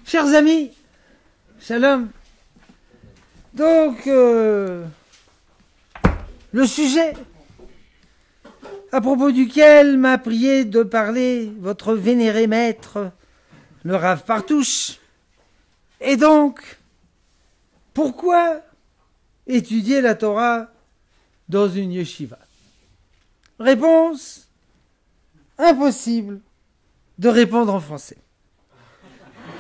Chers amis, shalom. Donc, le sujet à propos duquel m'a prié de parler votre vénéré maître, le Rav Partouche, est donc, pourquoi étudier la Torah dans une yeshiva? Réponse, impossible de répondre en français.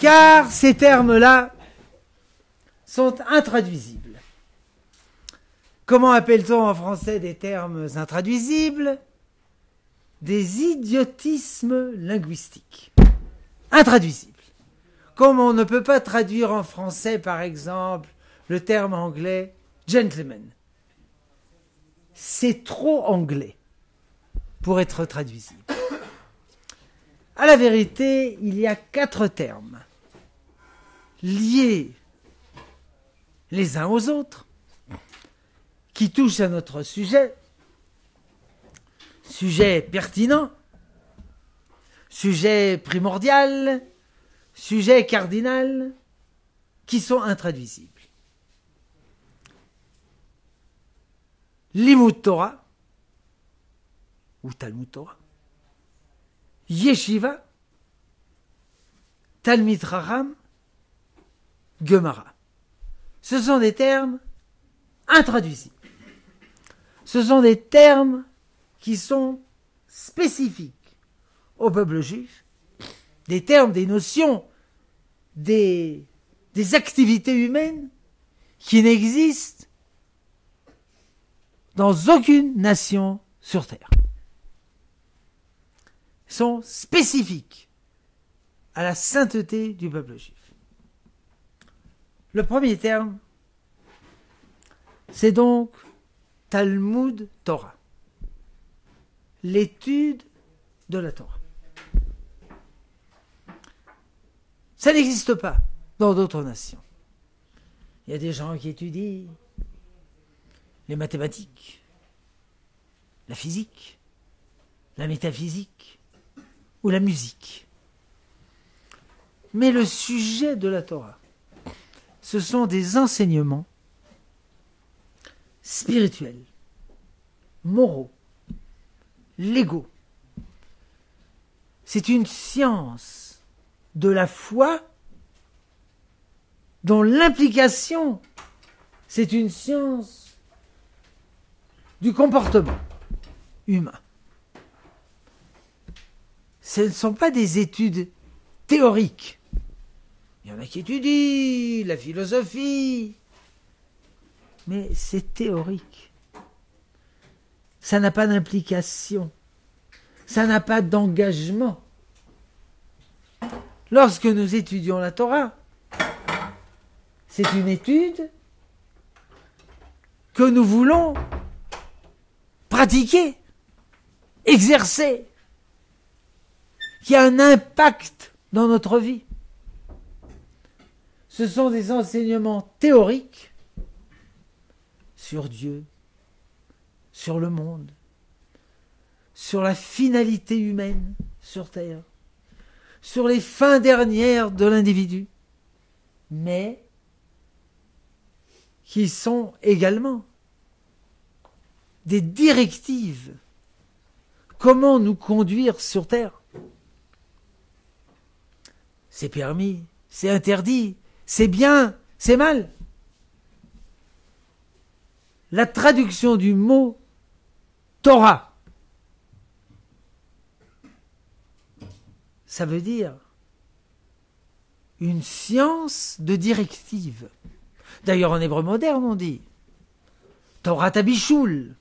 Car ces termes-là sont intraduisibles. Comment appelle-t-on en français des termes intraduisibles? Des idiotismes linguistiques. Intraduisibles. Comme on ne peut pas traduire en français, par exemple, le terme anglais « gentleman ». C'est trop anglais pour être traduisible. À la vérité, il y a 4 termes liés les uns aux autres qui touchent à notre sujet pertinent, sujet primordial, sujet cardinal, qui sont intraduisibles. Limud Torah, ou Talmud Torah, Yeshiva, Talmid Chacham, Gemara. Ce sont des termes intraduisibles. Ce sont des termes qui sont spécifiques au peuple juif, des termes, des notions, des activités humaines qui n'existent dans aucune nation sur Terre. Sont spécifiques à la sainteté du peuple juif. Le premier terme, c'est donc Talmud Torah, l'étude de la Torah. Ça n'existe pas dans d'autres nations. Il y a des gens qui étudient les mathématiques, la physique, la métaphysique, ou la musique. Mais le sujet de la Torah, ce sont des enseignements spirituels, moraux, légaux. C'est une science de la foi dont l'implication, c'est une science du comportement humain. Ce ne sont pas des études théoriques. Il y en a qui étudient la philosophie, mais c'est théorique. Ça n'a pas d'implication. Ça n'a pas d'engagement. Lorsque nous étudions la Torah, c'est une étude que nous voulons pratiquer, exercer, qui a un impact dans notre vie. Ce sont des enseignements théoriques sur Dieu, sur le monde, sur la finalité humaine sur Terre, sur les fins dernières de l'individu, mais qui sont également des directives. Comment nous conduire sur Terre? C'est permis, c'est interdit, c'est bien, c'est mal. La traduction du mot Torah, ça veut dire une science de directive. D'ailleurs, en hébreu moderne, on dit Torah Tabishul,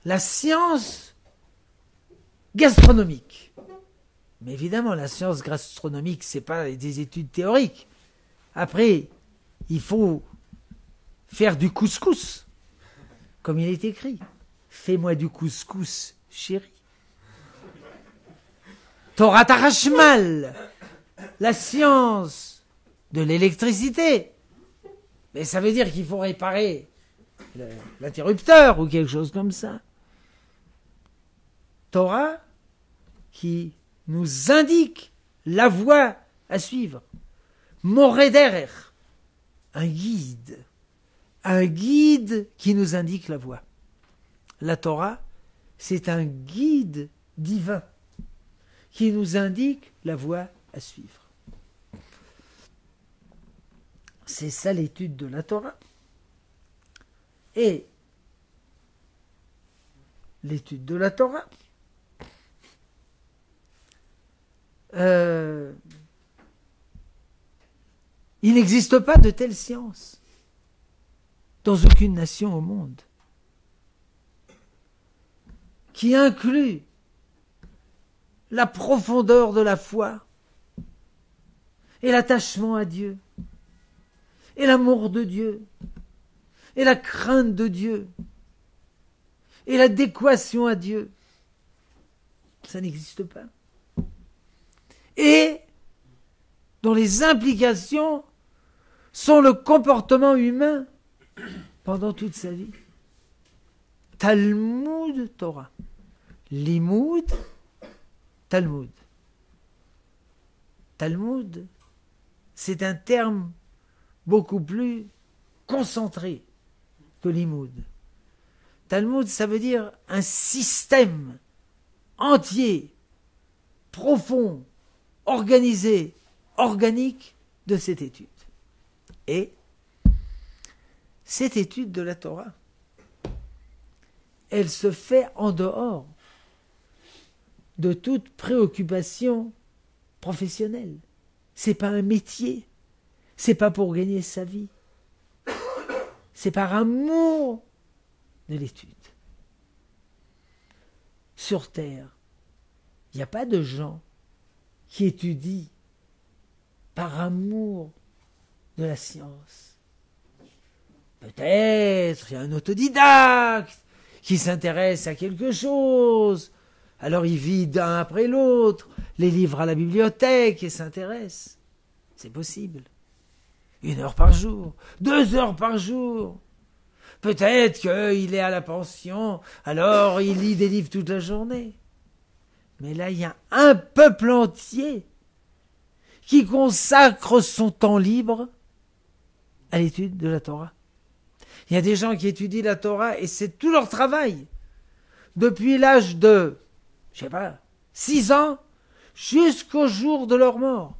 la science gastronomique. Mais évidemment, la science gastronomique, c'est pas des études théoriques. Après, il faut faire du couscous, comme il est écrit. Fais-moi du couscous, chérie. Torah Tarashmal, la science de l'électricité. Mais ça veut dire qu'il faut réparer l'interrupteur ou quelque chose comme ça. Torah qui nous indique la voie à suivre. Moré derer, un guide qui nous indique la voie. La Torah, c'est un guide divin qui nous indique la voie à suivre. C'est ça l'étude de la Torah. Et l'étude de la Torah, il n'existe pas de telle science dans aucune nation au monde qui inclut la profondeur de la foi et l'attachement à Dieu et l'amour de Dieu et la crainte de Dieu et l'adéquation à Dieu. Ça n'existe pas. Et dont les implications sont le comportement humain pendant toute sa vie. Talmud Torah. Limoud, Talmud. Talmud, c'est un terme beaucoup plus concentré que limoud. Talmud, ça veut dire un système entier, profond, organisé, organique de cette étude. Et cette étude de la Torah, elle se fait en dehors de toute préoccupation professionnelle. C'est pas un métier, c'est pas pour gagner sa vie. C'est par amour de l'étude. Sur Terre, il n'y a pas de gens qui étudient par amour de la science. Peut-être il y a un autodidacte qui s'intéresse à quelque chose, alors il vide un après l'autre les livres à la bibliothèque et s'intéresse. C'est possible. 1 heure par jour, 2 heures par jour. Peut-être qu'il est à la pension, alors il lit des livres toute la journée. Mais là, il y a un peuple entier qui consacre son temps libre à l'étude de la Torah. Il y a des gens qui étudient la Torah et c'est tout leur travail. Depuis l'âge de, 6 ans, jusqu'au jour de leur mort.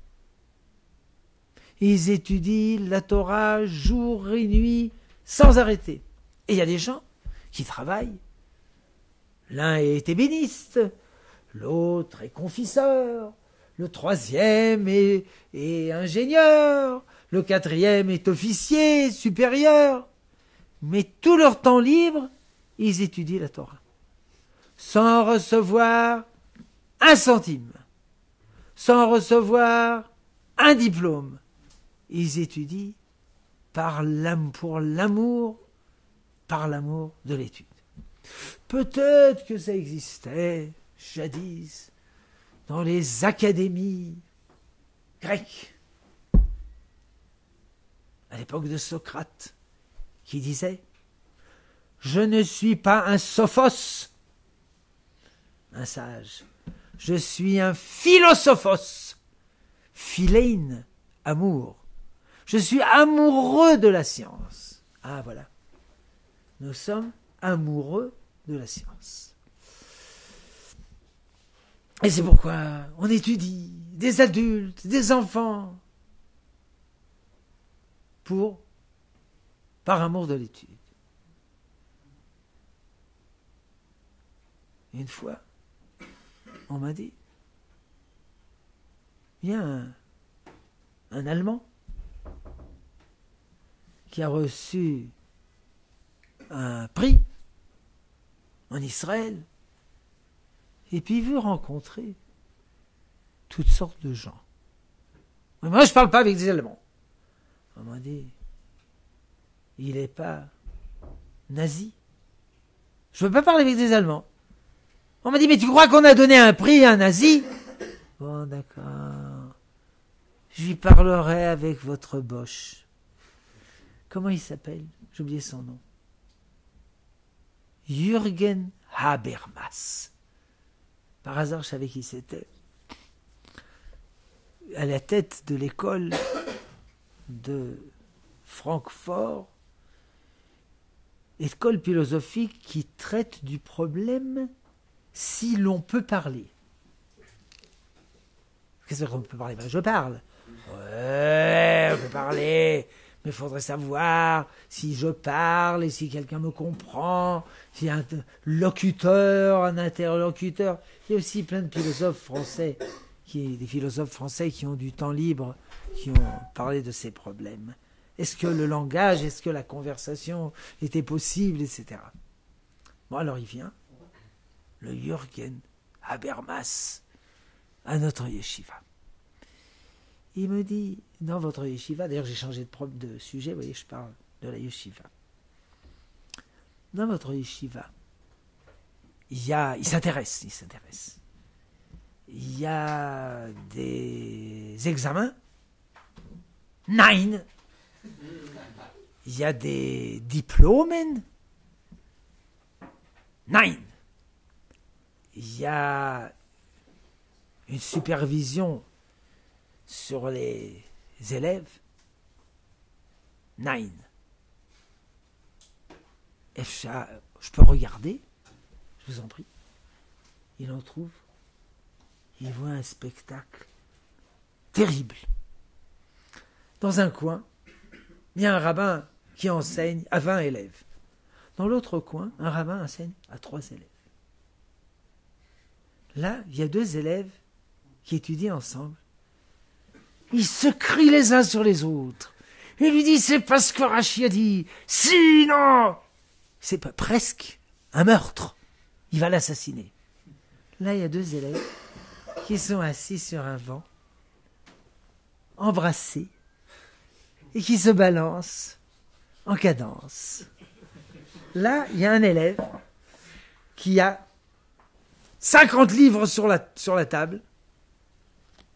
Ils étudient la Torah jour et nuit sans arrêter. Et il y a des gens qui travaillent. L'un est ébéniste, l'autre est confiseur, le troisième est ingénieur, le quatrième est officier supérieur. Mais tout leur temps libre, ils étudient la Torah. Sans recevoir un centime, sans recevoir un diplôme. Ils étudient par l'amour de l'étude. Peut-être que ça existait jadis dans les académies grecques, à l'époque de Socrate, qui disait « Je ne suis pas un sophos, un sage, je suis un philosophos, philein, amour. Je suis amoureux de la science. » Ah voilà, nous sommes amoureux de la science. Et c'est pourquoi on étudie des adultes, des enfants, par amour de l'étude. Une fois, on m'a dit, il y a un Allemand qui a reçu un prix en Israël, et puis il veut rencontrer toutes sortes de gens. Mais moi, je ne parle pas avec des Allemands. On m'a dit, il n'est pas nazi. Je ne veux pas parler avec des Allemands. On m'a dit, mais tu crois qu'on a donné un prix à un nazi? Bon, d'accord. Je lui parlerai avec votre Bosch. Comment il s'appelle? J'ai oublié son nom. Jürgen Habermas. Par hasard, je savais qui c'était. à la tête de l'école de Francfort, école philosophique qui traite du problème si l'on peut parler. Qu'est-ce qu'on peut parler? Je parle. Ouais, on peut parler, mais il faudrait savoir si je parle et si quelqu'un me comprend, s'il y a un locuteur, un interlocuteur. Il y a aussi plein de philosophes français, des philosophes français qui ont du temps libre, qui ont parlé de ces problèmes. Est-ce que le langage, est-ce que la conversation était possible, etc. Bon, alors il vient, le Jürgen Habermas, à notre yeshiva. Il me dit, dans votre yeshiva, d'ailleurs j'ai changé de sujet, vous voyez, je parle de la yeshiva. Dans votre yeshiva, il s'intéresse. Il y a des examens. Nein. Il y a des diplômes. Nein. Il y a une supervision sur les élèves. Nein. Je peux regarder? Je vous en prie. Il en trouve. Il voit un spectacle terrible. Dans un coin, il y a un rabbin qui enseigne à 20 élèves. Dans l'autre coin, un rabbin enseigne à 3 élèves. Là, il y a 2 élèves qui étudient ensemble. Ils se crient les uns sur les autres. Il lui dit, c'est pas ce que Rachi a dit. Sinon, c'est pas presque un meurtre. Il va l'assassiner. Là, il y a 2 élèves qui sont assis sur un banc, embrassés, et qui se balancent en cadence. Là, il y a un élève qui a 50 livres sur la table.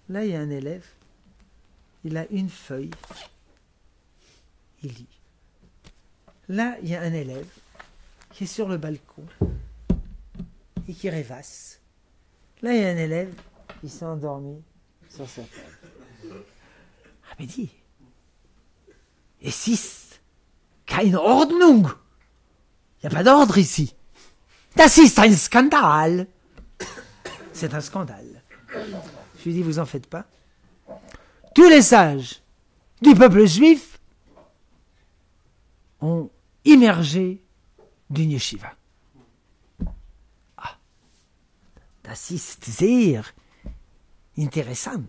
Là, il y a un élève, il a une feuille, il lit. Là, il y a un élève qui est sur le balcon et qui rêvasse. Là, il y a un élève qui s'est endormi sur sa table. Ah, mais dis, es ist keine Ordnung. Il n'y a pas d'ordre ici. Das ist ein Skandal. C'est un scandale. Je lui dis, vous en faites pas. Tous les sages du peuple juif ont immergé d'une yeshiva. Ah, das ist sehr interessant.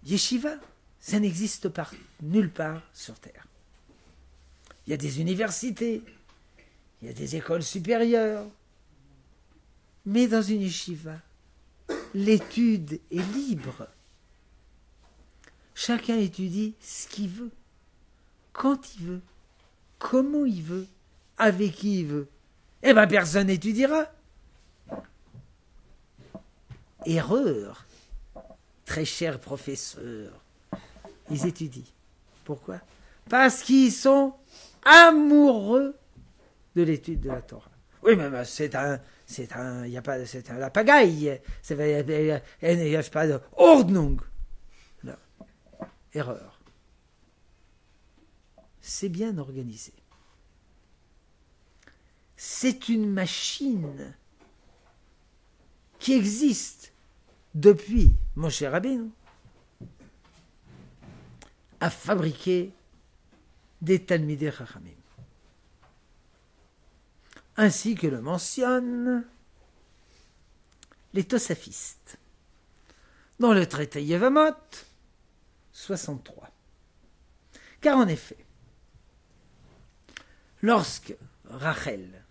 Yeshiva, ça n'existe nulle part sur Terre. Il y a des universités, il y a des écoles supérieures, mais dans une yeshiva, l'étude est libre. Chacun étudie ce qu'il veut, quand il veut, comment il veut, avec qui il veut. Eh bien, personne n'étudiera. Erreur, très chers professeurs, ils étudient. Pourquoi? Parce qu'ils sont amoureux de l'étude de la Torah. Oui, mais c'est la pagaille. Il n'y a pas de Ordnung. Non. Erreur. C'est bien organisé. C'est une machine qui existe depuis Moshe Rabbeinu à fabriquer des Talmidei Chachamim. Ainsi que le mentionnent les Tosafistes dans le traité Yevamot 63. Car en effet, lorsque Rachel,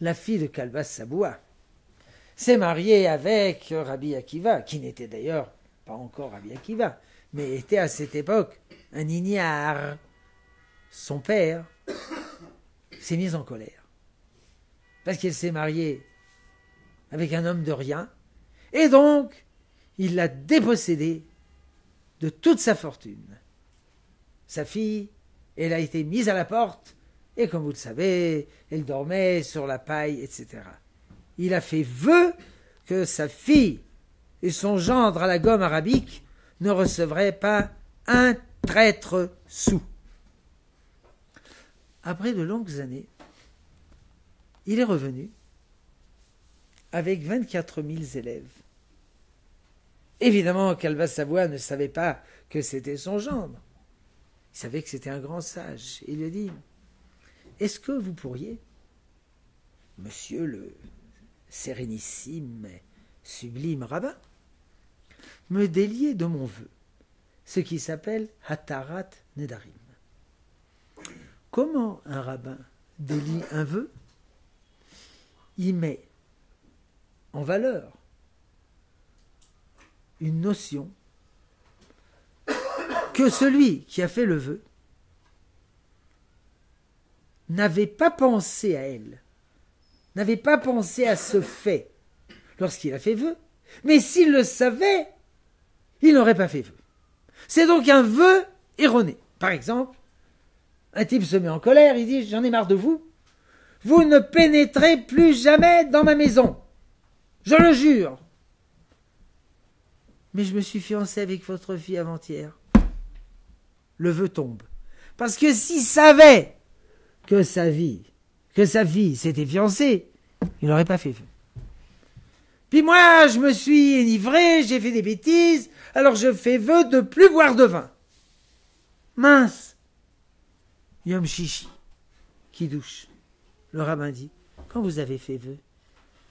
la fille de Kalbas Saboua, s'est mariée avec Rabbi Akiva, qui n'était d'ailleurs pas encore Rabbi Akiva, mais était à cette époque un ignare, son père s'est mis en colère. Parce qu'elle s'est mariée avec un homme de rien, et donc il l'a dépossédée de toute sa fortune. Sa fille, elle a été mise à la porte, et comme vous le savez, elle dormait sur la paille, etc. Il a fait vœu que sa fille et son gendre à la gomme arabique ne recevraient pas un traître sou. Après de longues années, il est revenu avec 24 000 élèves. Évidemment qu'Albas Savoie ne savait pas que c'était son gendre. Il savait que c'était un grand sage. Il lui a dit « Est-ce que vous pourriez, monsieur le sérénissime et sublime rabbin, me délier de mon vœu, ce qui s'appelle Hatarat Nedarim. » Comment un rabbin délie un vœu? Il met en valeur une notion que celui qui a fait le vœu n'avait pas pensé à elle, n'avait pas pensé à ce fait lorsqu'il a fait vœu, mais s'il le savait, il n'aurait pas fait vœu. C'est donc un vœu erroné. Par exemple, un type se met en colère, il dit « J'en ai marre de vous, vous ne pénétrez plus jamais dans ma maison, je le jure. » Mais je me suis fiancé avec votre fille avant-hier. Le vœu tombe. Parce que s'il savait que sa fille s'était fiancée, il n'aurait pas fait vœu. Puis moi, je me suis enivré, j'ai fait des bêtises, alors je fais vœu de plus boire de vin. Mince. Yom Shishi, qui douche. Le rabbin dit, quand vous avez fait vœu,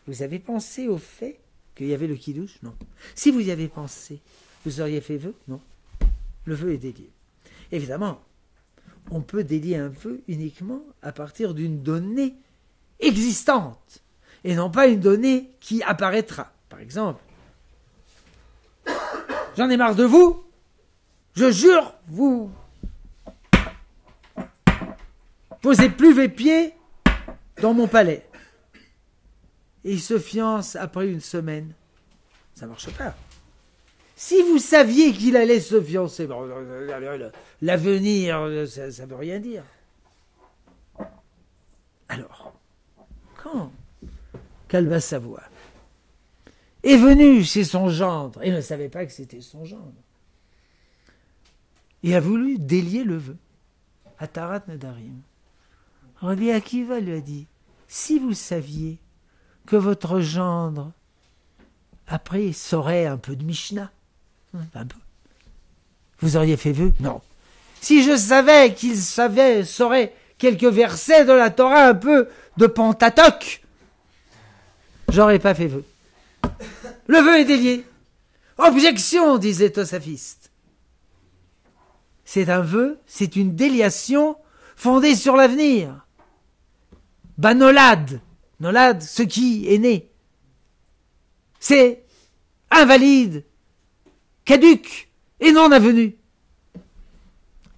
vous avez pensé au fait qu'il y avait le kidouche? Non. Si vous y avez pensé, vous auriez fait vœu? Non. Le vœu est délié. Évidemment, on peut délier un vœu uniquement à partir d'une donnée existante, et non pas une donnée qui apparaîtra. Par exemple, j'en ai marre de vous, je jure, vous posez plus vos pieds dans mon palais. Et il se fiance après une semaine. Ça ne marche pas. Si vous saviez qu'il allait se fiancer, l'avenir, ça ne veut rien dire. Alors, quand Kalba Savoie est venu chez son gendre, et ne savait pas que c'était son gendre, il a voulu délier le vœu. Hatarat Nedarim. Rabbi Akiva lui a dit, si vous saviez que votre gendre, après, saurait un peu de Mishnah, un peu, vous auriez fait vœu? Non. Si je savais qu'il saurait quelques versets de la Torah, un peu de Pentateuch, j'aurais pas fait vœu. Le vœu est délié. Objection, disait Tosafiste. C'est un vœu, c'est une déliation fondée sur l'avenir. Banolad, nolad, ce qui est né. C'est invalide, caduc et non avenu.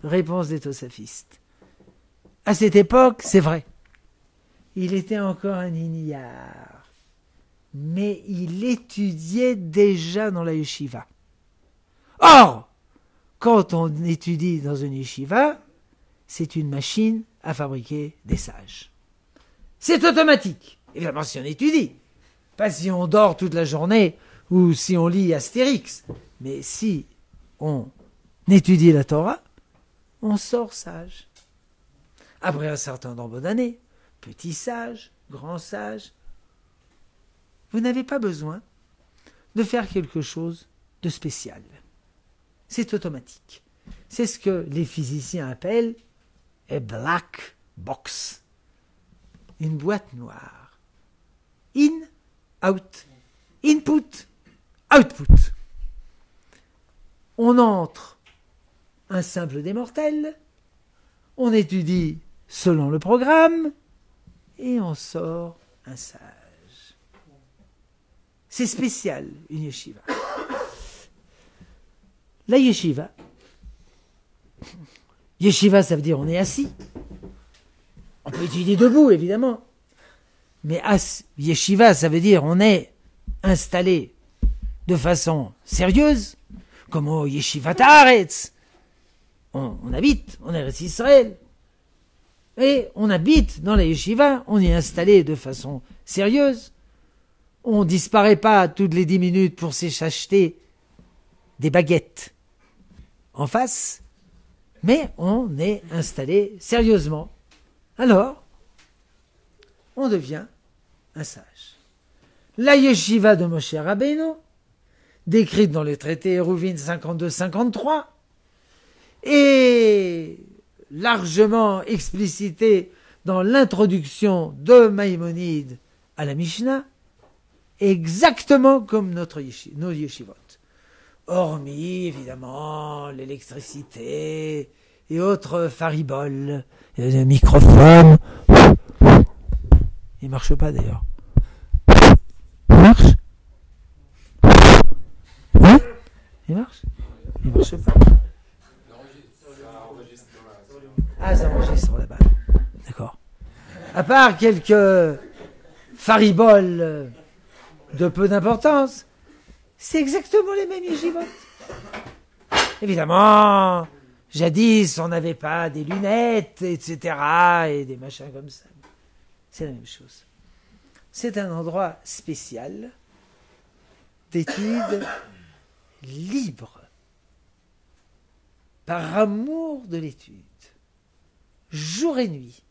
Réponse des Tosafistes. À cette époque, c'est vrai. Il était encore un ignare, mais il étudiait déjà dans la yeshiva. Or, quand on étudie dans une yeshiva, c'est une machine à fabriquer des sages. C'est automatique. Évidemment, si on étudie. Pas si on dort toute la journée ou si on lit Astérix. Mais si on étudie la Torah, on sort sage. Après un certain nombre d'années, petit sage, grand sage, vous n'avez pas besoin de faire quelque chose de spécial. C'est automatique. C'est ce que les physiciens appellent a black box. Une boîte noire. In, out. Input, output. On entre un simple des mortels, on étudie selon le programme, et on sort un sage. C'est spécial, une yeshiva. La yeshiva, yeshiva ça veut dire on est assis. On peut étudier debout, évidemment. Mais yeshiva, ça veut dire on est installé de façon sérieuse, comme au yeshivat haaretz. On habite, on est Eretz Israël. Et on habite dans la yeshiva, on est installé de façon sérieuse. On ne disparaît pas toutes les 10 minutes pour s'acheter des baguettes en face, mais on est installé sérieusement. Alors, on devient un sage. La yeshiva de Moshe Rabbeinu, décrite dans les traités Hérouvine 52-53, et largement explicitée dans l'introduction de Maïmonide à la Mishnah, exactement comme nos yeshivot. Hormis, évidemment, l'électricité et autres fariboles, le microphone. Il marche pas d'ailleurs. Il marche? Oui? Il marche? Il marche pas. Ah, ça enregistre là-bas. D'accord. À part quelques fariboles de peu d'importance, c'est exactement les mêmes yeshivot. Évidemment, jadis, on n'avait pas des lunettes, etc., et des machins comme ça. C'est la même chose. C'est un endroit spécial d'études libre, par amour de l'étude, jour et nuit.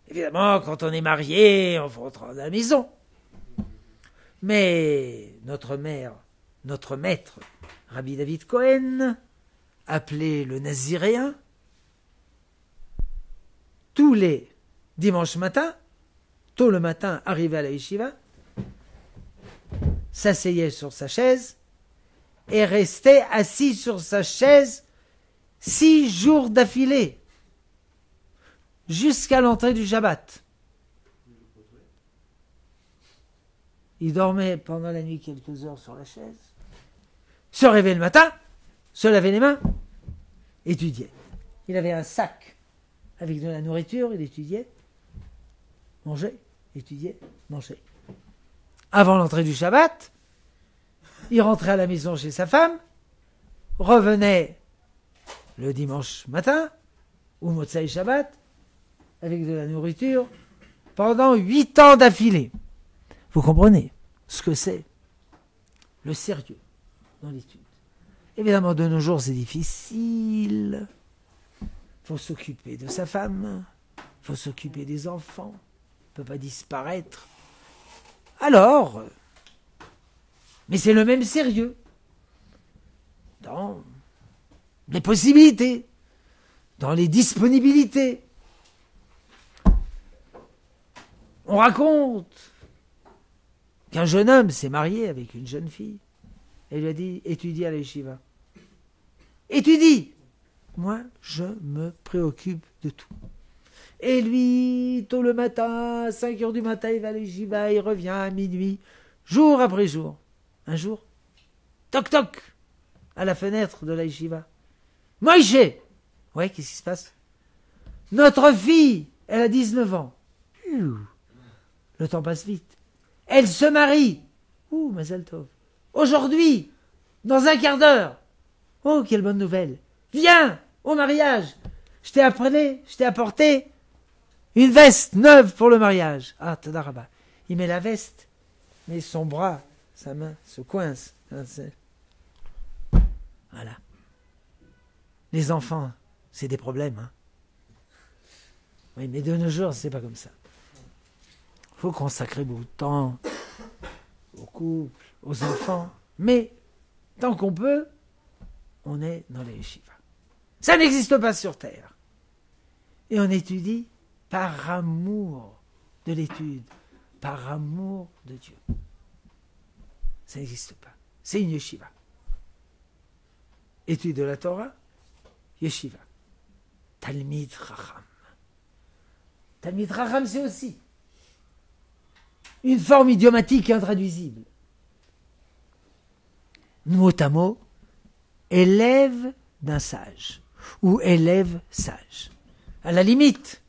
Évidemment, quand on est marié, on rentre à la maison. Mais notre maître, Rabbi David Cohen, appelé le Naziréen, tous les dimanches matins, tôt le matin, arrivé à la yeshiva, s'asseyait sur sa chaise et restait assis sur sa chaise 6 jours d'affilée, jusqu'à l'entrée du Shabbat. Il dormait pendant la nuit quelques heures sur la chaise, se réveillait le matin, se lavait les mains, étudiait. Il avait un sac avec de la nourriture, il étudiait, mangeait, étudiait, mangeait. Avant l'entrée du Shabbat, il rentrait à la maison chez sa femme, revenait le dimanche matin, ou Motsai Shabbat, avec de la nourriture, pendant 8 ans d'affilée. Vous comprenez ce que c'est le sérieux dans l'étude. Évidemment, de nos jours, c'est difficile. Il faut s'occuper de sa femme, il faut s'occuper des enfants, on ne peut pas disparaître. Alors, mais c'est le même sérieux dans les possibilités, dans les disponibilités. On raconte qu'un jeune homme s'est marié avec une jeune fille et lui a dit « Étudie à la yeshiva. » Étudie. Moi, je me préoccupe de tout. Et lui, tôt le matin, à 5 heures du matin, il va à la yeshiva, il revient à minuit, jour après jour. Un jour, toc toc, à la fenêtre de la yeshiva. « Moïse !» Ouais, qu'est-ce qui se passe? « Notre fille, elle a 19 ans. » Le temps passe vite. Elle se marie. Ouh, Mazal Tov. Aujourd'hui, dans un quart d'heure. Oh, quelle bonne nouvelle. Viens au mariage. Je t'ai apporté une veste neuve pour le mariage. Ah, Tadaraba. Il met la veste, mais son bras, sa main, se coince. Voilà. Les enfants, c'est des problèmes. Hein. Oui, mais de nos jours, c'est pas comme ça. Il faut consacrer beaucoup de temps au couple, aux enfants. Mais, tant qu'on peut, on est dans les yeshivas. Ça n'existe pas sur Terre. Et on étudie par amour de l'étude, par amour de Dieu. Ça n'existe pas. C'est une yeshiva. Étude de la Torah, yeshiva. Talmid Chacham. Talmid Chacham, c'est aussi une forme idiomatique et intraduisible. Mot à mot, élève d'un sage, ou élève sage. À la limite,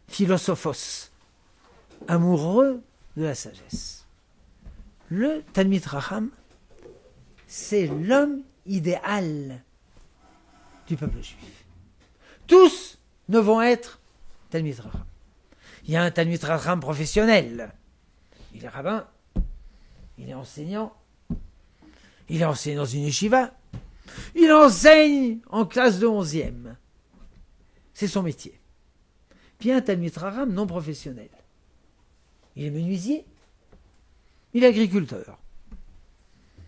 philosophos, amoureux de la sagesse. Le Talmid Chacham, c'est l'homme idéal du peuple juif. Tous ne vont être Talmid Chacham. Il y a un Talmid Chacham professionnel. Il est rabbin, Il est enseignant. Il est enseignant dans une yeshiva. Il enseigne en classe de 11e. C'est son métier. Puis un Talmid Chacham non professionnel. Il est menuisier. Il est agriculteur.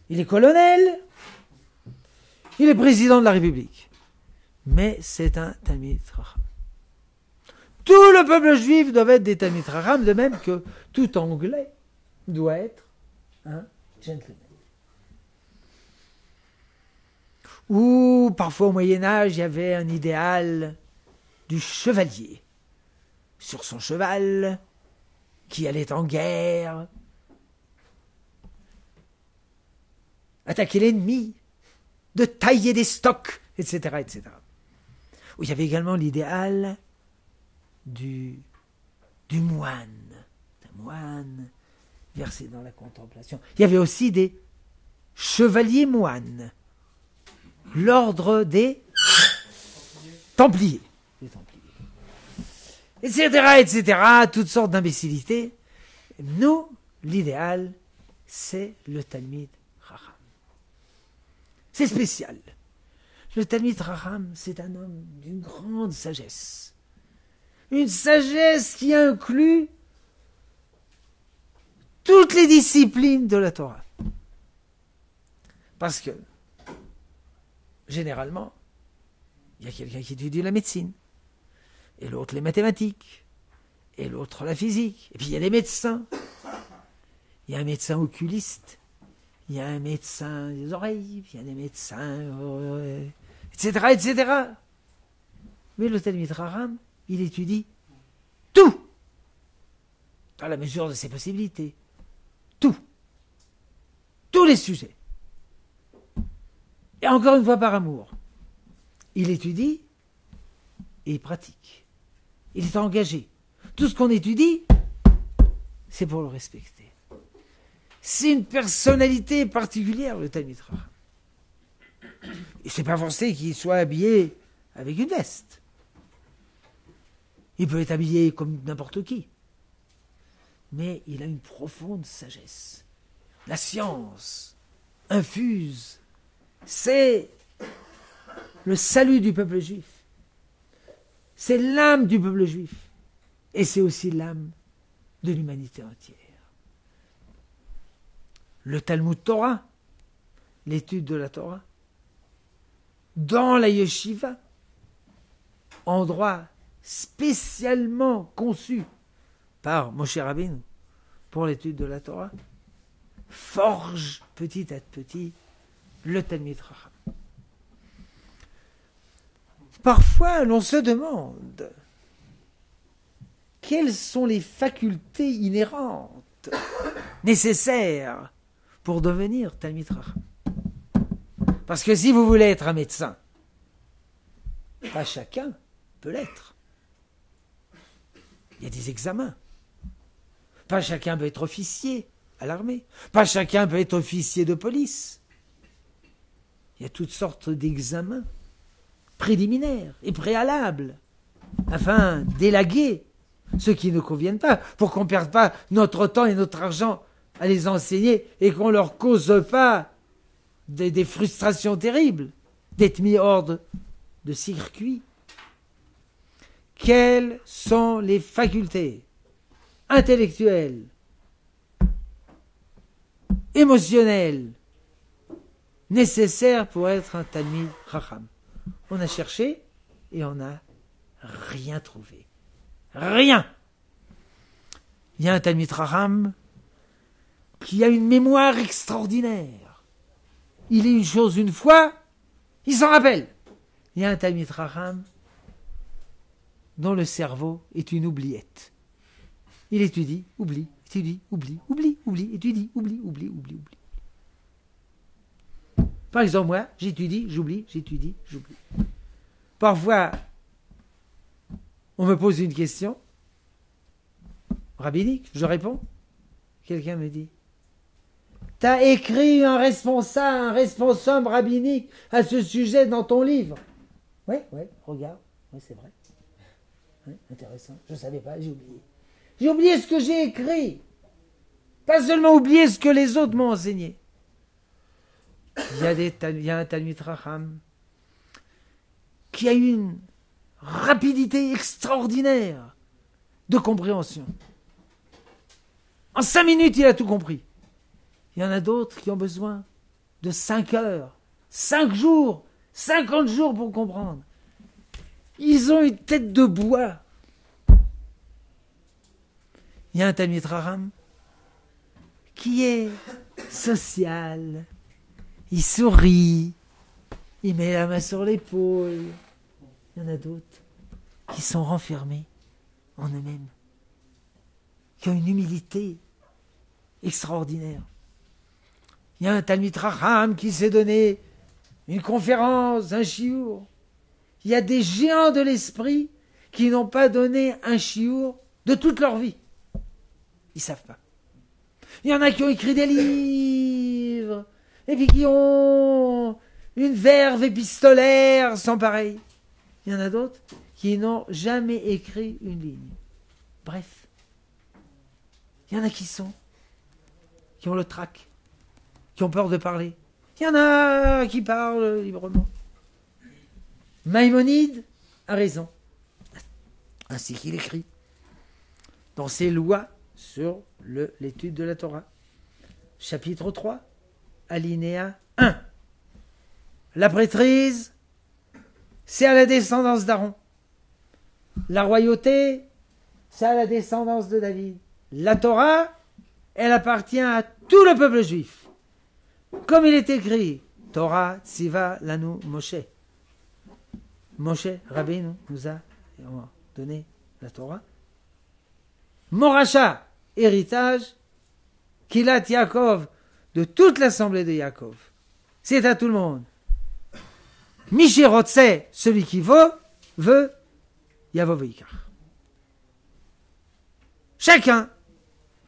Il est colonel. Il est président de la République. Mais c'est un Talmid Chacham. Tout le peuple juif doit être des Talmid Chacham, de même que tout Anglais doit être un gentleman. Ou parfois au Moyen-Âge, il y avait un idéal du chevalier sur son cheval qui allait en guerre, attaquer l'ennemi, de tailler des stocks, etc., etc. Où il y avait également l'idéal du moine, d'un moine versé dans la contemplation. Il y avait aussi des chevaliers moines, l'ordre des Templiers, etc., etc., toutes sortes d'imbécilités. Nous, l'idéal, c'est le Talmid Chacham. C'est spécial. Le Talmid Chacham, c'est un homme d'une grande sagesse. Une sagesse qui inclut toutes les disciplines de la Torah. Parce que, généralement, il y a quelqu'un qui étudie la médecine, et l'autre les mathématiques, et l'autre la physique, et puis il y a des médecins. Il y a un médecin oculiste, il y a un médecin des oreilles, puis il y a des médecins, etc., etc. Mais le Talmid Chacham, il étudie tout, dans la mesure de ses possibilités. Tout. Tous les sujets. Et encore une fois par amour. Il étudie et il pratique. Il est engagé. Tout ce qu'on étudie, c'est pour le respecter. C'est une personnalité particulière, le Talmid Chacham. Et c'est pas forcé qu'il soit habillé avec une veste. Il peut être habillé comme n'importe qui. Mais il a une profonde sagesse. La science infuse, c'est le salut du peuple juif. C'est l'âme du peuple juif. Et c'est aussi l'âme de l'humanité entière. Le Talmud Torah, l'étude de la Torah, dans la yeshiva, endroit spécialement conçu par Moshe Rabbeinu pour l'étude de la Torah, forge petit à petit le Talmid Chacham. Parfois, l'on se demande quelles sont les facultés inhérentes nécessaires pour devenir Talmid Chacham. Parce que si vous voulez être un médecin, pas chacun peut l'être. Il y a des examens. Pas chacun peut être officier à l'armée. Pas chacun peut être officier de police. Il y a toutes sortes d'examens préliminaires et préalables afin d'élaguer ceux qui ne conviennent pas, pour qu'on ne perde pas notre temps et notre argent à les enseigner et qu'on ne leur cause pas des frustrations terribles d'être mis hors de circuit. Quelles sont les facultés intellectuelles, émotionnelles, nécessaires pour être un Talmid Chacham? On a cherché et on n'a rien trouvé. Rien. Il y a un Talmid Chacham qui a une mémoire extraordinaire. Il lit une chose une fois, il s'en rappelle. Il y a un Talmid Chacham dont le cerveau est une oubliette. Il étudie, oublie, étudie, oublie, étudie, oublie. Par exemple, moi, j'étudie, j'oublie. Parfois, on me pose une question rabbinique, je réponds. Quelqu'un me dit, t'as écrit un responsable rabbinique à ce sujet dans ton livre. Oui, regarde, oui, c'est vrai. Oui, intéressant, je ne savais pas, j'ai oublié. J'ai oublié ce que j'ai écrit. Pas seulement oublier ce que les autres m'ont enseigné. Il y a un Talmid Racham qui a une rapidité extraordinaire de compréhension. En 5 minutes, il a tout compris. Il y en a d'autres qui ont besoin de 5 heures, 5 jours, 50 jours pour comprendre. Ils ont une tête de bois. Il y a un Talmid Racham qui est social. Il sourit. Il met la main sur l'épaule. Il y en a d'autres qui sont renfermés en eux-mêmes, qui ont une humilité extraordinaire. Il y a un Talmid Racham qui s'est donné une conférence, un chiour. Il y a des géants de l'esprit qui n'ont pas donné un chiour de toute leur vie. Ils ne savent pas. Il y en a qui ont écrit des livres, et puis qui ont une verve épistolaire sans pareil. Il y en a d'autres qui n'ont jamais écrit une ligne. Bref. Il y en a qui ont le trac, qui ont peur de parler. Il y en a qui parlent librement. Maïmonide a raison. Ainsi qu'il écrit dans ses lois sur l'étude de la Torah. Chapitre 3, alinéa 1. La prêtrise, c'est à la descendance d'Aaron. La royauté, c'est à la descendance de David. La Torah, elle appartient à tout le peuple juif. Comme il est écrit, Torah tziva lanu Moshe. Moshe, Rabbeinu, nous a donné la Torah. Moracha, héritage, Kilat Yaakov, de toute l'assemblée de Yaakov. C'est à tout le monde. Mishirotse, celui qui veut, Yavo Veikar. Chacun,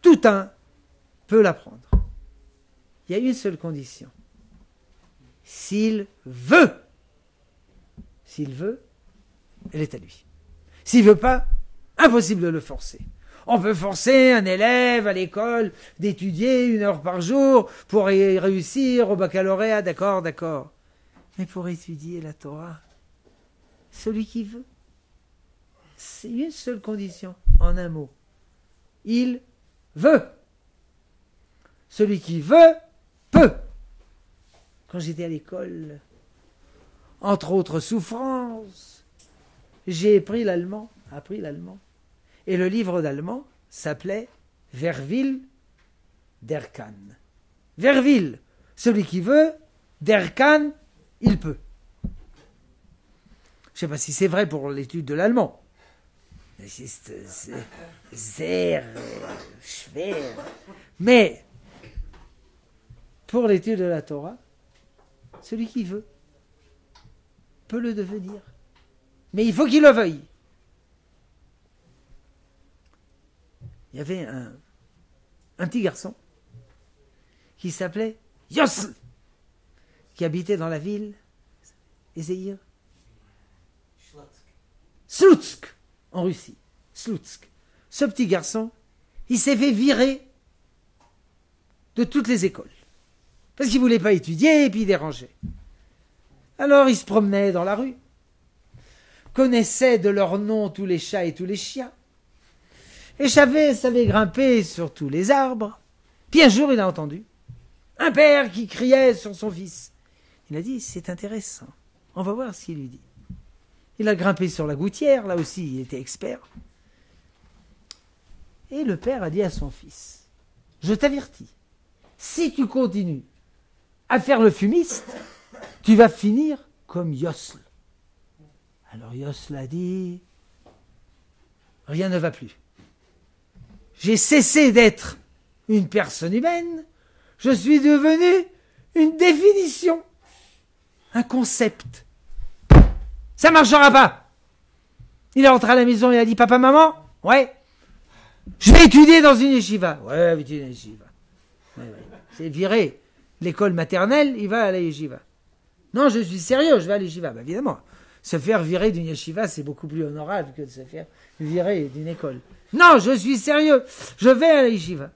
tout un, peut l'apprendre. Il y a une seule condition. S'il veut, elle est à lui. S'il veut pas, impossible de le forcer. On peut forcer un élève à l'école d'étudier 1 heure par jour pour réussir au baccalauréat, d'accord. Mais pour étudier la Torah, celui qui veut, c'est une seule condition, en un mot. Il veut. Celui qui veut, peut. Quand j'étais à l'école, entre autres souffrances, j'ai appris l'allemand. Et le livre d'allemand s'appelait Verwil der kann. Verwil, celui qui veut, der kann, il peut. Je ne sais pas si c'est vrai pour l'étude de l'allemand. Sehr schwer. Mais pour l'étude de la Torah, celui qui veut peut le devenir. Mais il faut qu'il le veuille. Il y avait un petit garçon qui s'appelait Yosl, qui habitait dans la ville Ezéir. Sloutsk, en Russie. Sloutsk. Ce petit garçon, il s'est fait virer de toutes les écoles. Parce qu'il ne voulait pas étudier et puis il dérangeait. Alors il se promenait dans la rue, connaissait de leur nom tous les chats et tous les chiens, et savait grimper sur tous les arbres. Puis un jour, il a entendu un père qui criait sur son fils. Il a dit, c'est intéressant, on va voir ce qu'il lui dit. Il a grimpé sur la gouttière, là aussi, il était expert. Et le père a dit à son fils, je t'avertis, si tu continues à faire le fumiste, tu vas finir comme Yosl. Alors Yosl a dit, rien ne va plus. J'ai cessé d'être une personne humaine, je suis devenu une définition, un concept. Ça ne marchera pas. Il est rentré à la maison et a dit, papa, maman, ouais, je vais étudier dans une yeshiva. Ouais, étudier dans une yeshiva. Ouais. C'est viré. L'école maternelle, il va à la yeshiva. Non, je suis sérieux, je vais à la yeshiva. Bah, évidemment, se faire virer d'une yeshiva, c'est beaucoup plus honorable que de se faire virer d'une école. Non, je suis sérieux, je vais à la yeshiva.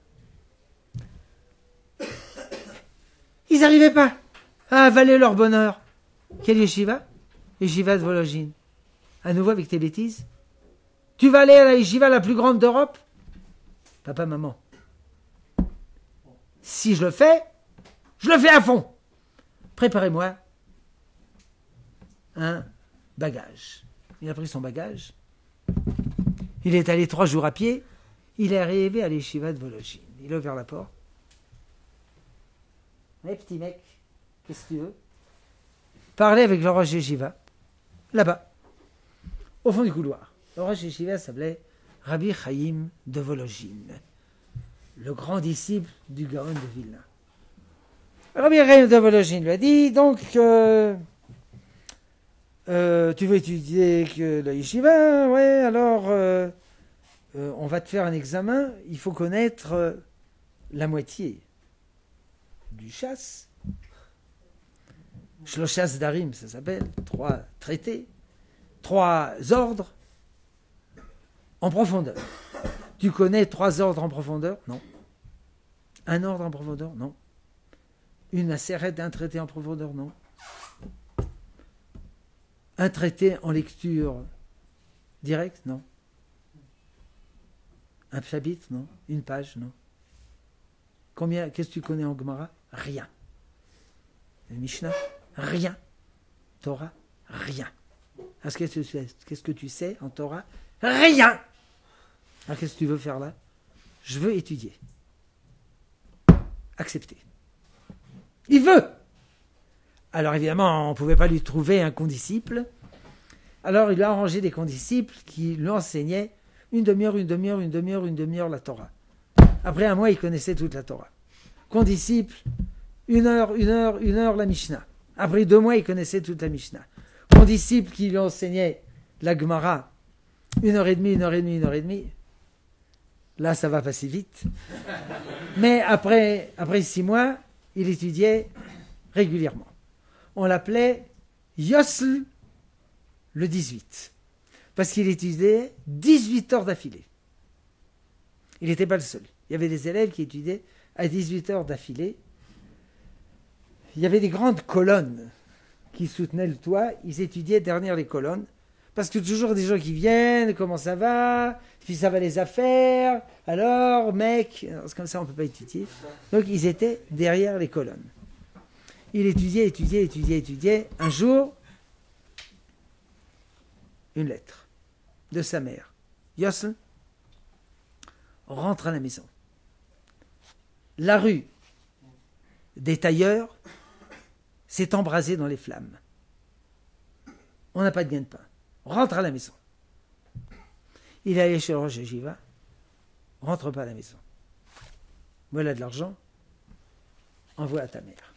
Ils n'arrivaient pas à avaler leur bonheur. Quelle yeshiva? Yeshiva de Volojine. À nouveau avec tes bêtises. Tu vas aller à la yeshiva la plus grande d'Europe? Papa, maman. Si je le fais à fond. Préparez-moi un bagage. Il a pris son bagage. Il est allé 3 jours à pied. Il est arrivé à l'Yeshiva de Volojine. Il a ouvert la porte. Hey, petit mec, qu'est-ce que tu veux? Parler avec le Rosh Yeshiva. Là-bas. Au fond du couloir. Le Rosh Yeshiva s'appelait Rabbi Chaim de Volojine. Le grand disciple du Gaon de Vilna. Rabbi Chaim de Volojine lui a dit, donc, tu veux étudier que la yeshiva? Ouais, alors, on va te faire un examen. Il faut connaître la moitié du chasse. Shloshas Darim, ça s'appelle. 3 traités. 3 ordres en profondeur. Tu connais 3 ordres en profondeur? Non. Un ordre en profondeur? Non. Une asérette d'un traité en profondeur? Non. Un traité en lecture directe? Non. Un chapitre? Non. Une page? Non. Qu'est-ce que tu connais en Gemara? Rien. Le Mishnah? Rien. Torah? Rien. Qu'est-ce que tu sais en Torah? Rien. Alors qu'est-ce que tu veux faire là? Je veux étudier. Accepter. Il veut. Alors évidemment, on ne pouvait pas lui trouver un condisciple. Alors il a arrangé des condisciples qui lui enseignaient une demi-heure la Torah. Après 1 mois, il connaissait toute la Torah. Condisciple, 1 heure la Mishnah. Après 2 mois, il connaissait toute la Mishnah. Condisciple qui lui enseignait la Gemara, 1h30. Là, ça va passer vite. Mais après 6 mois, il étudiait régulièrement. On l'appelait Yosl le 18. Parce qu'il étudiait 18 heures d'affilée. Il n'était pas le seul. Il y avait des élèves qui étudiaient à 18 heures d'affilée. Il y avait des grandes colonnes qui soutenaient le toit. Ils étudiaient derrière les colonnes. Parce que toujours des gens qui viennent, comment ça va? Puis ça va les affaires. Alors, mec, c'est comme ça on ne peut pas étudier. Donc ils étaient derrière les colonnes. Il étudiait. Un jour, une lettre de sa mère. Yosl rentre à la maison. La rue des tailleurs s'est embrasée dans les flammes. On n'a pas de gain de pain. Rentre à la maison. Il est allé chez le Rosh Yeshiva. Rentre pas à la maison. Voilà de l'argent. Envoie à ta mère.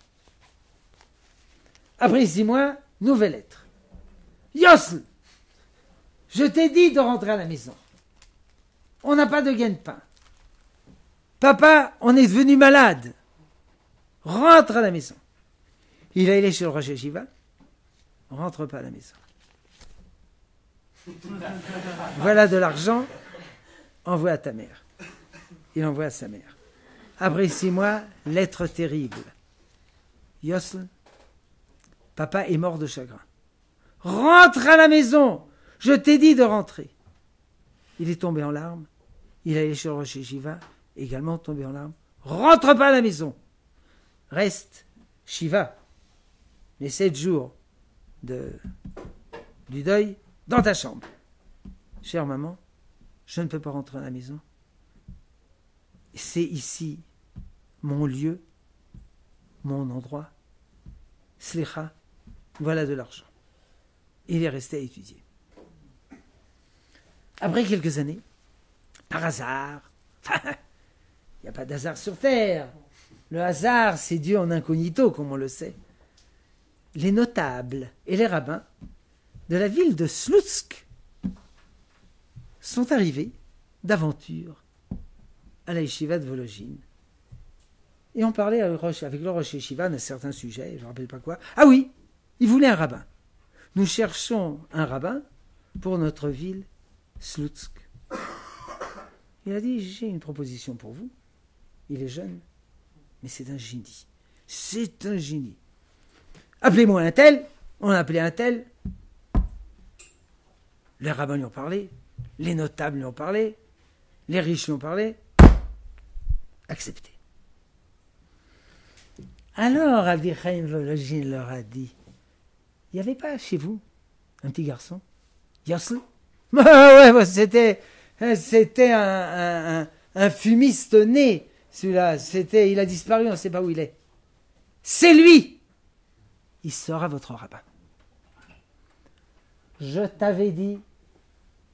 Après 6 mois, nouvelle lettre. Yosl, je t'ai dit de rentrer à la maison. On n'a pas de gain de pain. Papa, on est devenu malade. Rentre à la maison. Il est allé chez le Rosh Yeshiva. Rentre pas à la maison. Voilà de l'argent. Envoie à ta mère. Il envoie à sa mère. Après 6 mois, lettre terrible. Yosl, papa est mort de chagrin. Rentre à la maison. Je t'ai dit de rentrer. Il est tombé en larmes. Il est allé chez le Rosh Yeshiva, également tombé en larmes. Rentre pas à la maison. Reste Shiva, les 7 jours du deuil, dans ta chambre. Chère maman, je ne peux pas rentrer à la maison. C'est ici mon lieu, mon endroit. Slicha, voilà de l'argent. Il est resté à étudier. Après quelques années, par hasard, il n'y a pas d'hasard sur terre. Le hasard, c'est Dieu en incognito, comme on le sait. Les notables et les rabbins de la ville de Slutsk sont arrivés d'aventure à la yeshiva de Volojine. Et on parlait avec le Rosh Yeshiva d'un certain sujet, je ne me rappelle pas quoi. Ah oui, ils voulaient un rabbin. Nous cherchons un rabbin pour notre ville Slutsk. Il a dit, j'ai une proposition pour vous. Il est jeune. Mais c'est un génie. C'est un génie. Appelez-moi un tel. On a appelé un tel. Les rabbins lui ont parlé. Les notables lui ont parlé. Les riches lui ont parlé. Accepté. Alors, Rabbi Chaim Volozhin leur a dit, il n'y avait pas chez vous un petit garçon, Yosl? Ouais, c'était un fumiste né, celui-là. Il a disparu, on ne sait pas où il est. C'est lui! Il sera votre rabbin. Je t'avais dit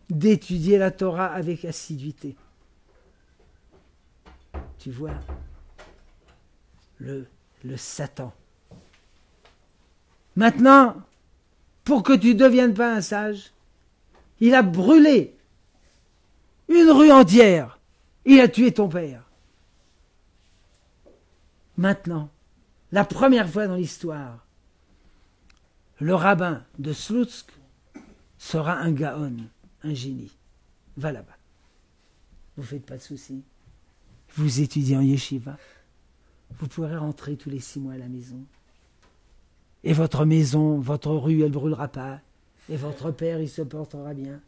d'étudier la Torah avec assiduité. Tu vois, le Satan. Maintenant, pour que tu ne deviennes pas un sage, il a brûlé une rue entière. Il a tué ton père. Maintenant, la première fois dans l'histoire, le rabbin de Sloutsk sera un gaon, un génie. Va là-bas. Vous ne faites pas de soucis. Vous étudiez en yeshiva. Vous pourrez rentrer tous les 6 mois à la maison. Et votre maison, votre rue, elle ne brûlera pas. Et votre père, il se portera bien.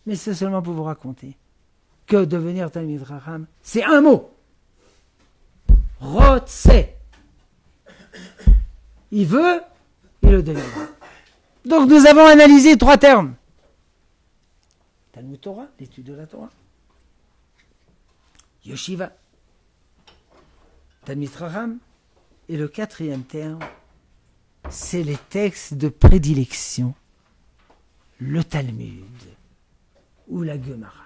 Mais c'est seulement pour vous raconter que devenir Talmid Chacham, c'est un mot. Rotse. Il veut, il le deviendra. Donc nous avons analysé 3 termes. Talmud Torah, l'étude de la Torah. Yeshiva. Talmid Chacham. Et le 4e terme, c'est les textes de prédilection. Le Talmud ou la Gemara.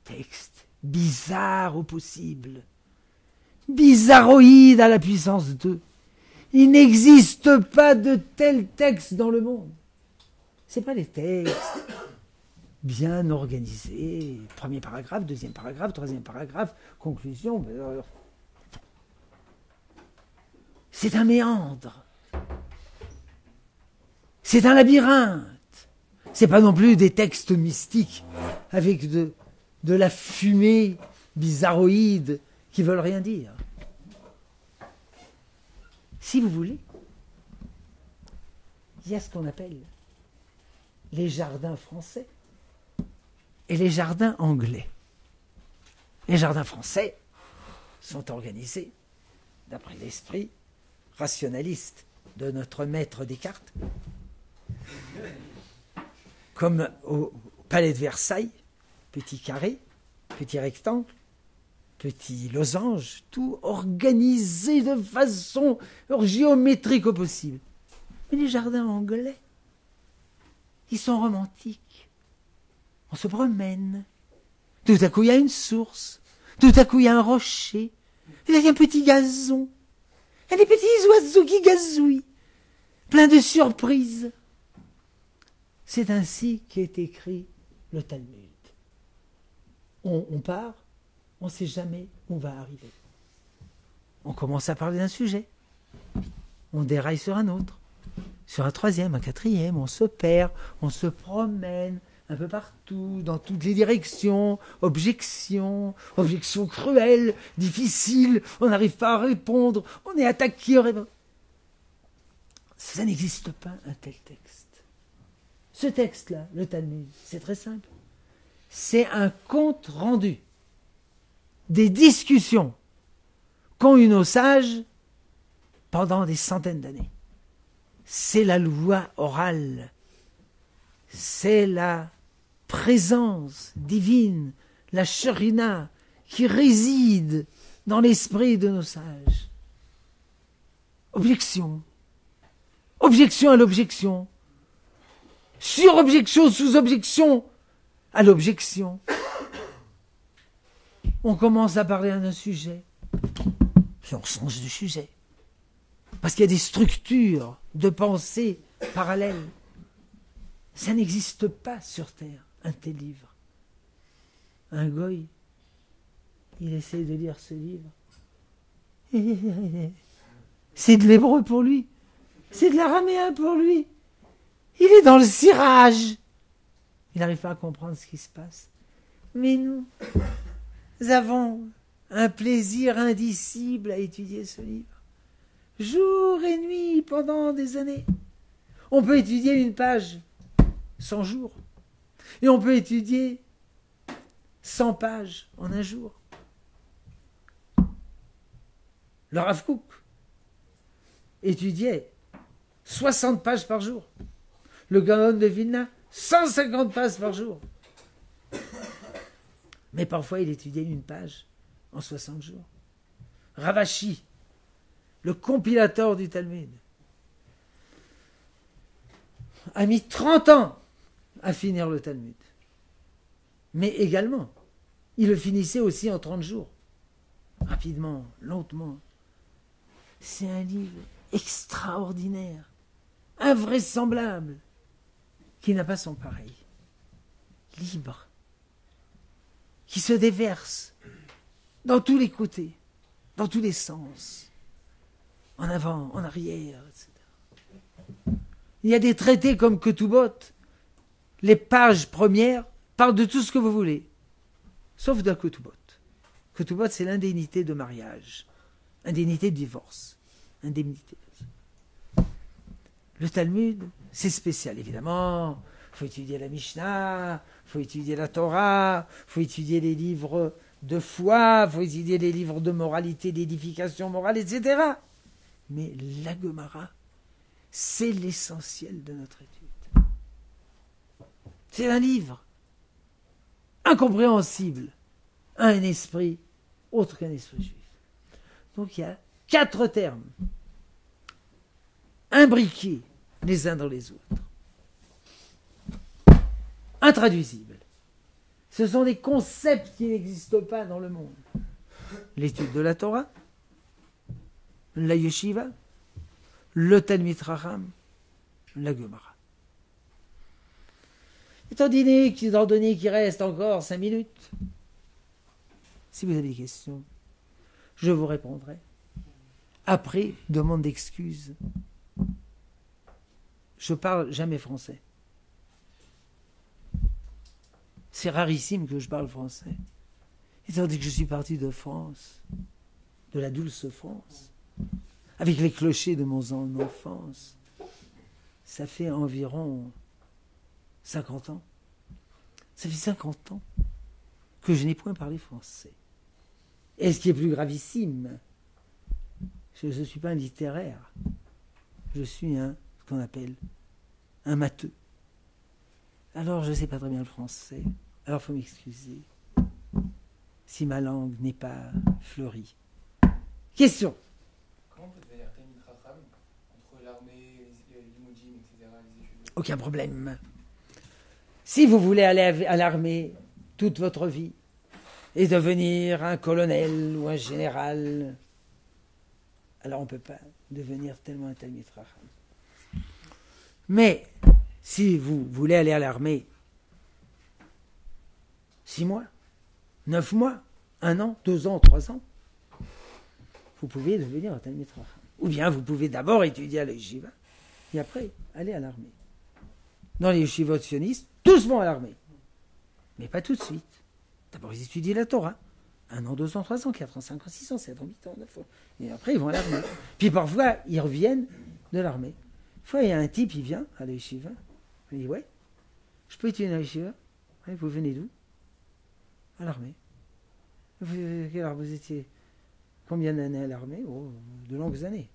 Texte bizarre au possible. Bizarroïde à la puissance 2. Il n'existe pas de tels textes dans le monde. Ce pas des textes bien organisés. Premier paragraphe, 2e paragraphe, 3e paragraphe, conclusion. C'est un méandre. C'est un labyrinthe. C'est pas non plus des textes mystiques avec de la fumée bizarroïde qui veulent rien dire. Si vous voulez, il y a ce qu'on appelle les jardins français et les jardins anglais. Les jardins français sont organisés d'après l'esprit rationaliste de notre maître Descartes, comme au palais de Versailles, petit carré, petit rectangle, petit losange, tout organisé de façon géométrique au possible. Mais les jardins anglais, ils sont romantiques. On se promène. Tout à coup, il y a une source. Tout à coup, il y a un rocher. Il y a un petit gazon. Il y a des petits oiseaux qui gazouillent. Plein de surprises. C'est ainsi qu'est écrit le Talmud. On part, on ne sait jamais où on va arriver. On commence à parler d'un sujet. On déraille sur un autre. Sur un 3e, un 4e, on se perd, on se promène un peu partout, dans toutes les directions, objections cruelles, difficiles, on n'arrive pas à répondre, on est attaqué, ça n'existe pas un tel texte. Ce texte-là, le Talmud, c'est très simple. C'est un compte rendu des discussions qu'ont eu nos sages pendant des centaines d'années. C'est la loi orale, c'est la présence divine, la Shekhinah, qui réside dans l'esprit de nos sages. Objection. Objection à l'objection. Sur-objection, sous-objection à l'objection. On commence à parler d'un sujet, puis on change de sujet. Parce qu'il y a des structures de pensée parallèles. Ça n'existe pas sur Terre, un tel livre. Un goy, il essaie de lire ce livre. C'est de l'hébreu pour lui. C'est de l'araméen pour lui. Il est dans le cirage. Il n'arrive pas à comprendre ce qui se passe. Mais nous avons un plaisir indicible à étudier ce livre. Jour et nuit pendant des années. On peut étudier une page 100 jours. Et on peut étudier 100 pages en un jour. Le Rav Kook étudiait 60 pages par jour. Le Gaon de Vilna, 150 pages par jour. Mais parfois, il étudiait une page en 60 jours. Ravashi, le compilateur du Talmud, a mis 30 ans à finir le Talmud. Mais également, il le finissait aussi en 30 jours. Rapidement, lentement. C'est un livre extraordinaire, invraisemblable, qui n'a pas son pareil. Libre, qui se déverse dans tous les côtés, dans tous les sens, en avant, en arrière, etc. Il y a des traités comme Ketubot. Les pages premières parlent de tout ce que vous voulez, sauf d'un Ketubot. Ketubot, c'est l'indemnité de mariage, indemnité de divorce, indemnité. Le Talmud, c'est spécial, évidemment. Il faut étudier la Mishnah, il faut étudier la Torah, il faut étudier les livres de foi, il faut étudier les livres de moralité, d'édification morale, etc. Mais la Gemara, c'est l'essentiel de notre étude. C'est un livre incompréhensible à un esprit autre qu'un esprit juif. Donc il y a 4 termes imbriqués les uns dans les autres, intraduisibles. Ce sont des concepts qui n'existent pas dans le monde. L'étude de la Torah, la yeshiva, le Talmid Chacham, la Gemara. Étant donné qu'il reste encore 5 minutes, si vous avez des questions, je vous répondrai. Après, demande d'excuses. Je parle jamais français. C'est rarissime que je parle français. Étant donné que je suis parti de France, de la douce France, avec les clochers de mon enfance, ça fait environ 50 ans. Ça fait 50 ans que je n'ai point parlé français. Et ce qui est plus gravissime, je ne suis pas un littéraire. Je suis ce qu'on appelle un matheux. Alors je ne sais pas très bien le français. Alors il faut m'excuser si ma langue n'est pas fleurie. Question. Comment vous devez dire Talmid Chacham entre l'armée, les limoudim, etc., les études? Aucun problème. Si vous voulez aller à l'armée toute votre vie et devenir un colonel ou un général, alors on ne peut pas devenir tellement un Talmid Chacham. Mais si vous voulez aller à l'armée 6 mois, 9 mois, 1 an, 2 ans, 3 ans, vous pouvez devenir un Talmid Chacham. Ou bien vous pouvez d'abord étudier à la yeshiva et après aller à l'armée. Dans les yeshivot sionistes, tous vont à l'armée. Mais pas tout de suite. D'abord ils étudient la Torah. 1 an, 2 ans, 3 ans, 4 ans, 5 ans, 6 ans, 7 ans, 8 ans, 9 ans. Et après ils vont à l'armée. Puis parfois ils reviennent de l'armée. Une fois il y a un type, il vient à la yeshiva. Il dit, ouais, je peux étudier à la yeshiva. Ouais, vous venez d'où? À l'armée. Vous étiez combien d'années à l'armée? Oh, de longues années.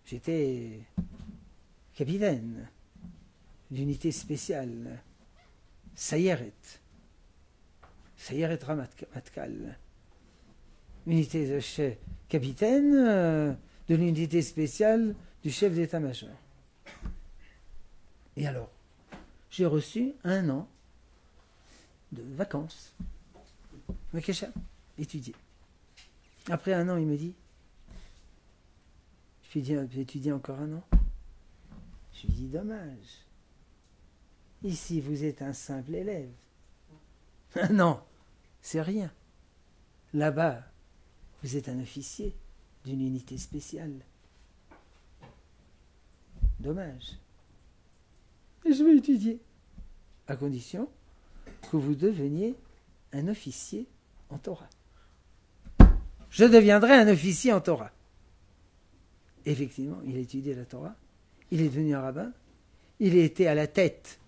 J'étais capitaine d'unité spéciale. Sayeret Ramatkal. Unité de chef, capitaine de l'unité spéciale du chef d'état-major. Et alors, j'ai reçu 1 an de vacances. Vacation, étudier. Après 1 an, il me dit, je vais étudier encore 1 an. Je lui dis, dommage. Ici, vous êtes un simple élève. Non, c'est rien. Là-bas, vous êtes un officier d'une unité spéciale. Dommage. Et je vais étudier, à condition que vous deveniez un officier en Torah. je deviendrai un officier en Torah. Effectivement, il a étudié la Torah, il est devenu un rabbin, il a été à la tête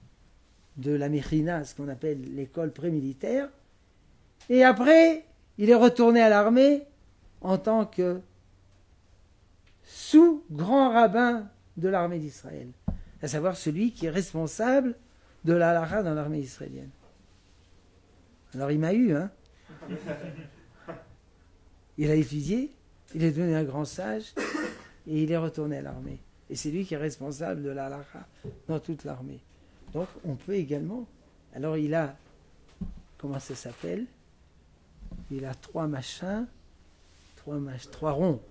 de la Mechina, ce qu'on appelle l'école pré-militaire, et après, il est retourné à l'armée en tant que sous-grand rabbin de l'armée d'Israël, à savoir celui qui est responsable de la halakha dans l'armée israélienne. Alors il m'a eu, hein. Il a étudié, il est devenu un grand sage, et il est retourné à l'armée. Et c'est lui qui est responsable de la halakha dans toute l'armée. Donc on peut également... Alors il a... Comment ça s'appelle? Il a 3 machins, 3 ronds.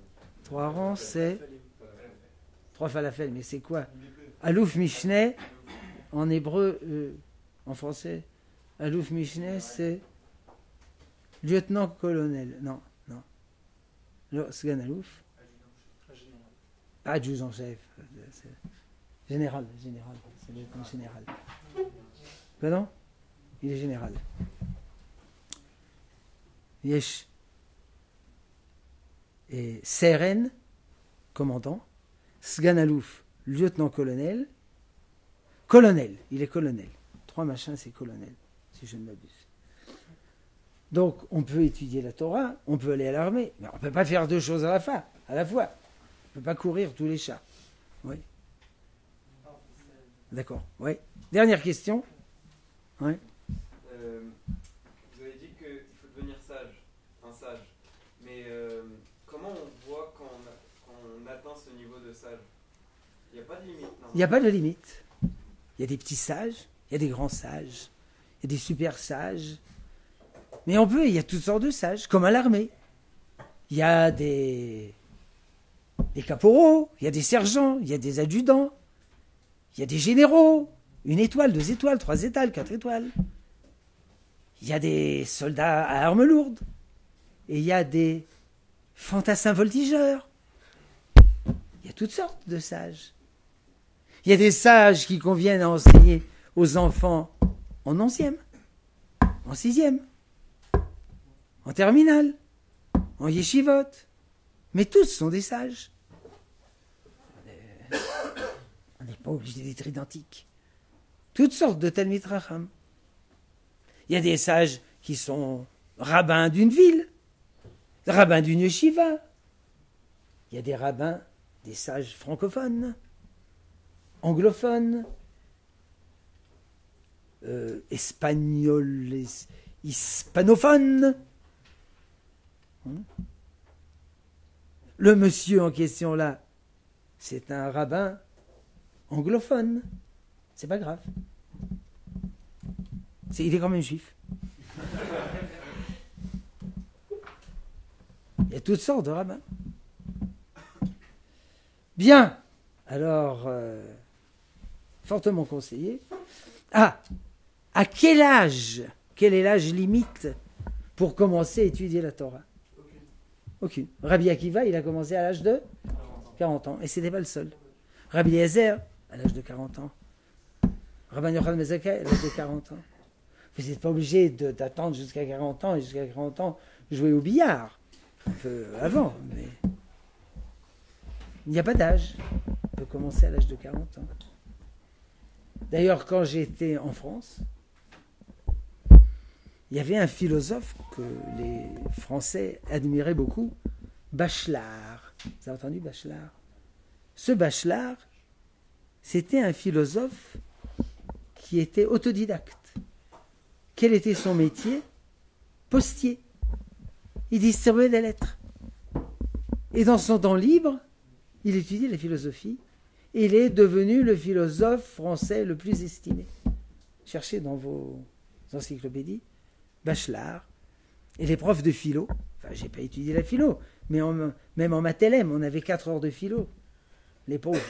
3 ronds, c'est... 3 falafel, mais c'est quoi? Alouf Mishneh, en hébreu, en français, Alouf Mishneh, c'est lieutenant-colonel. Non. Sgan Alouf. Adjudant-chef. Général. C'est le lieutenant général. Pardon? Il est général. Yesh. Et Seren, commandant. Sgan Alouf, lieutenant-colonel. Colonel, il est colonel. 3 machins, c'est colonel, si je ne m'abuse. Donc, on peut étudier la Torah, on peut aller à l'armée, mais on ne peut pas faire 2 choses à la fois. On ne peut pas courir tous les chats. Oui. D'accord, oui. Dernière question. Oui. Vous avez dit qu'il faut devenir un sage. Mais comment on voit quand on atteint ce niveau de sage? Il n'y a pas de limite, non? Il n'y a pas de limite. Il y a des petits sages, il y a des grands sages, il y a des super sages. Mais il y a toutes sortes de sages, comme à l'armée. Il y a des caporaux, il y a des sergents, il y a des adjudants, il y a des généraux, 1 étoile, 2 étoiles, 3 étoiles, 4 étoiles. Il y a des soldats à armes lourdes. Et il y a des fantassins voltigeurs. Il y a toutes sortes de sages. Il y a des sages qui conviennent à enseigner aux enfants en 11e, en 6e, en terminale, en yeshivot. Mais tous sont des sages. On n'est pas obligé d'être identiques. Toutes sortes de Talmid Racham. Il y a des sages qui sont rabbins d'une ville, rabbins d'une yeshiva. Il y a des rabbins, des sages francophones, anglophones, espagnols, hispanophones. Le monsieur en question là, c'est un rabbin anglophone. C'est pas grave. Il est quand même juif. Il y a toutes sortes de rabbins. Bien. Alors, fortement conseillé. À quel âge? Quel est l'âge limite pour commencer à étudier la Torah? Aucune. Rabbi Akiva, il a commencé à l'âge de 40 ans. Et ce n'était pas le seul. Rabbi Eliezer, à l'âge de 40 ans. Rabban Yochanan ben Zakkai, à l'âge de 40 ans. Vous n'êtes pas obligé d'attendre jusqu'à 40 ans et jusqu'à 40 ans jouer au billard. Un peu avant, mais il n'y a pas d'âge. On peut commencer à l'âge de 40 ans. D'ailleurs, quand j'étais en France, il y avait un philosophe que les Français admiraient beaucoup, Bachelard. Vous avez entendu Bachelard? Ce Bachelard, c'était un philosophe qui était autodidacte. Quel était son métier? Postier. Il distribuait des lettres. Et dans son temps libre, il étudiait la philosophie. Et il est devenu le philosophe français le plus estimé. Cherchez dans vos encyclopédies. Bachelard. Et les profs de philo, enfin, j'ai pas étudié la philo, mais même en Mathelem, on avait 4 heures de philo. Les pauvres.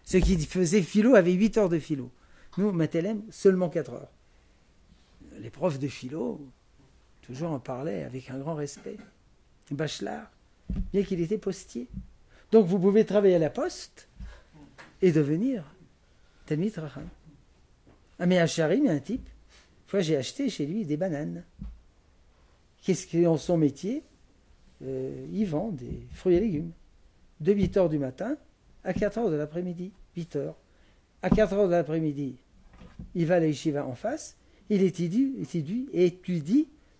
Ceux qui faisaient philo avaient 8 heures de philo. Nous, Mathelem, seulement 4 heures. Les profs de philo, toujours en parlaient avec un grand respect. Bachelard, bien qu'il était postier. Donc vous pouvez travailler à la poste et devenir Talmid Racham. Mais à Charim, il y a un type. Une fois, j'ai acheté chez lui des bananes. Qu'est-ce qu'ils ont son métier? il vend des fruits et légumes. De 8 heures du matin à 4 heures de l'après-midi. 8 heures. À 4 heures de l'après-midi, il va à la yeshiva en face, il étudie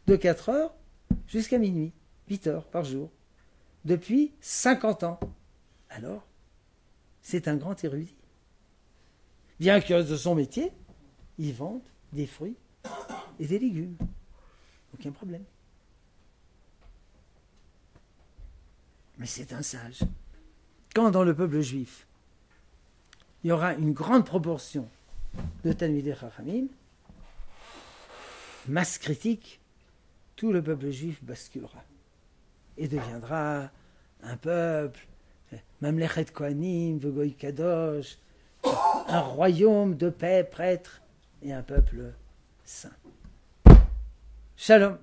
de 4 heures jusqu'à minuit. 8 heures par jour. Depuis 50 ans. Alors, c'est un grand érudit. Bien que de son métier, il vende des fruits et des légumes. Aucun problème. Mais c'est un sage. Quand dans le peuple juif, il y aura une grande proportion de Talmidei Chachamim, masse critique, tout le peuple juif basculera et deviendra un peuple, Mamlechet Kohanim, Vegoy Kadosh, un royaume de paix, prêtres et un peuple saint. Shalom.